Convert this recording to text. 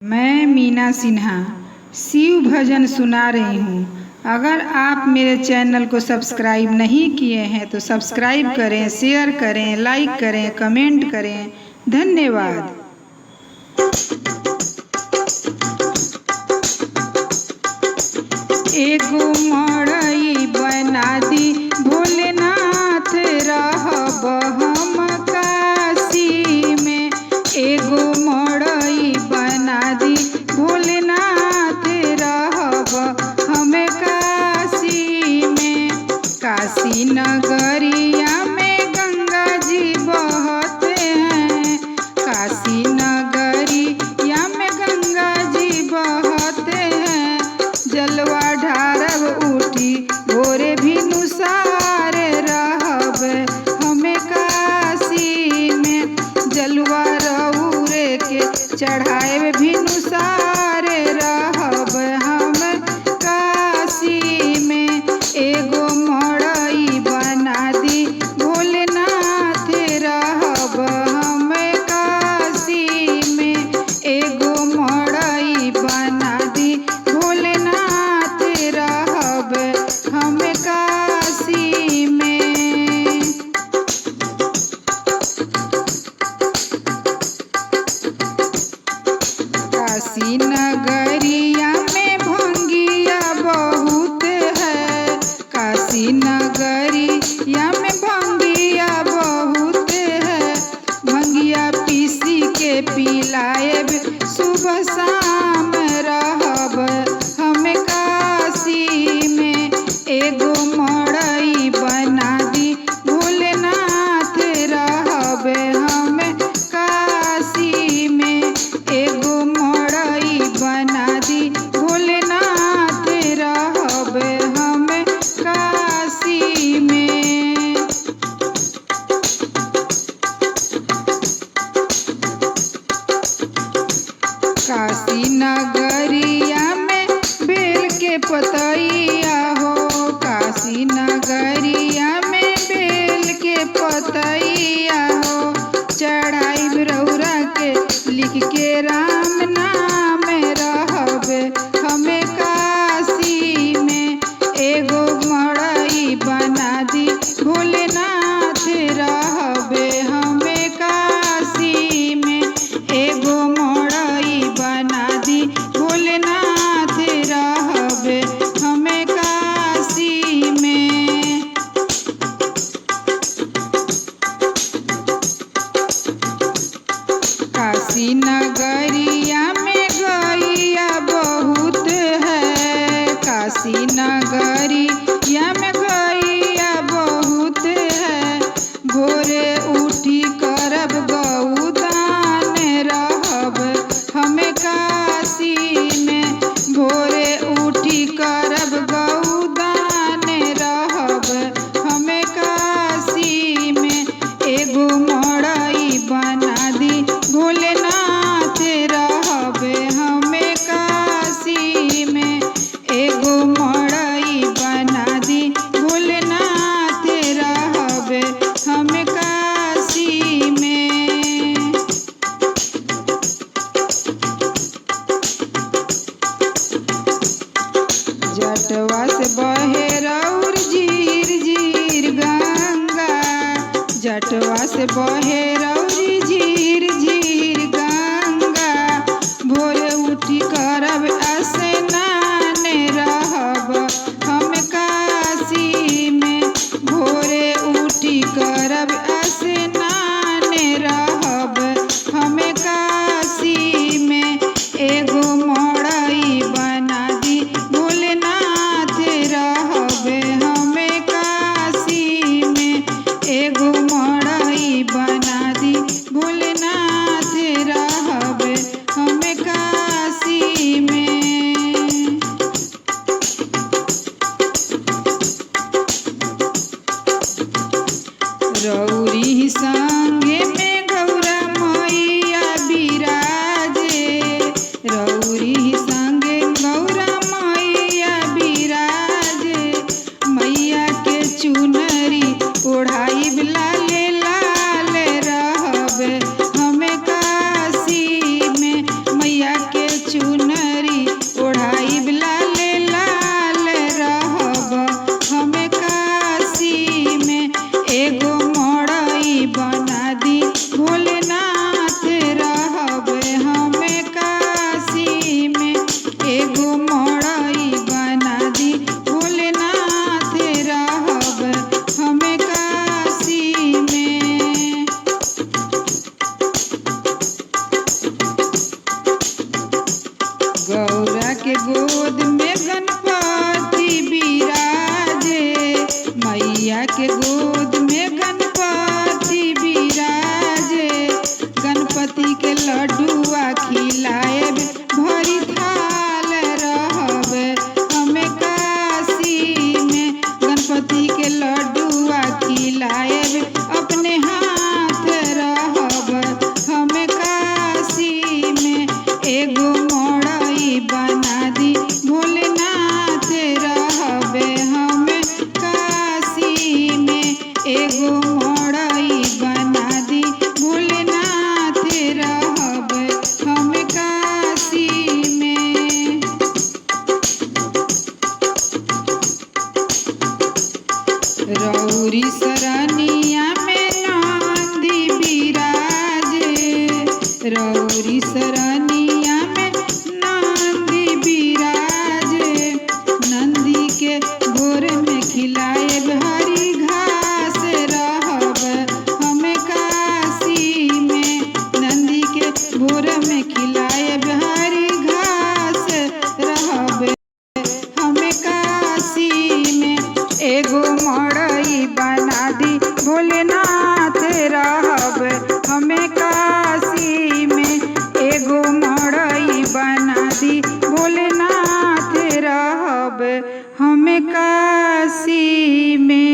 मैं मीना सिन्हा शिव भजन सुना रही हूँ। अगर आप मेरे चैनल को सब्सक्राइब नहीं किए हैं तो सब्सक्राइब करें, शेयर करें, लाइक करें, कमेंट करें। धन्यवाद। एगो मड़ई बना दी भोलेनाथ, रहब हम काशी में। एगो मड़ई बना दी भोलेनाथ, रहब हम काशी में। काशी नगरिया में गंगा जी बहते हैं। काशी नगरिया में गंगा जी बहते हैं। जलवा ढारब उठी भोरे भी नुसार, रहब हमें काशी में। जलवा रउरे के चढ़ाए भी नुसार, रहब हम काशी में। एगो मड़ई बना दी भोलेनाथ, रहब हम काशी में। एगो मड़ई बना दी भोलेनाथ, रहब हम काशी में। काशी नगरिया में भंगिया बहुत है। काशी नगरिया में भंगिया बहुत है। भंगिया पीसी के पिलाएब सुबह शाम, रहब हम काशी में। एगो मड़ई बना दी भोलेनाथ, रहब हम काशी में। एगो मड़ई बना दी भोलेनाथ, रहब हम काशी में। काशी नगरिया में बेल के पतैया हो। काशी नगरिया में बेल के पतैया हो। चढ़ाई रउरा के लिख के राम नाम, रहब हमें काशी में। एगो मड़ई बना दी भोलेनाथ, रहब हमें काशी में। एगो मड़ई बना दी भोलेनाथ, रहब हमें काशी में। काशी नगरिया में गैया बहुत है। काशी नगरिया में गैया बहुत है। भोरे उठी करब गौदान, रहब हमें काशी में। भोरे उठी करब गौदान, रहब हमें काशी में। एगो मड़ई बना दी भोलेनाथ, रहब हमें काशी में। एगो मड़ई बना दी भोलेनाथ, रहब हमें काशी में। जटवा से बहे रउर झीर झीर गंगा। जटवा से बहे रउर झीर झीर गंगा। भोरे उठी करब स्नान, रहब हम काशी में। भोरे उठी करब स्नान, रहब हम काशी में। एगो मड़ई बना दी भोलेनाथ, रहब हम काशी में। एगो मड़ई बना दी भोलेनाथ, रहब हम काशी में। रउरी संगे में गौरा मैया बिराजे। रउरी संगे गौरा मैया बिराजे। मैया के चुनरी ओढ़ाई लाले लाल, रहब हमें काशी में। मैया के गोद में गणपति बिराजे, मैया के गोद में गणपति बिराजे। गणपति के लड्डुआ खिलाएब, भरी थाल रहबे हमें काशी में। गणपति के लड्डुआ खिलाएब, अपने हाथ रहब हमें काशी में। एगो मड़ई बना दी भोलेनाथ रहबे हमें काशी में। एगो मड़ई बना दी भोलेनाथ रहबे हमें काशी में। रौरी सरनिया में नंदी बिराजे, रौरी सरनिया में नंदी बिराजे। नंदी के भोर में खिलाएब, हरी घास रहब हमें काशी में। नंदी के भोर में खिलाएब, हरी घास रहब हमें काशी में। एगो मड़ई बना दी भोलेनाथ रहब हमें काशी में। एगो मड़ई बना दी भोलेनाथ रहब हमें काशी में।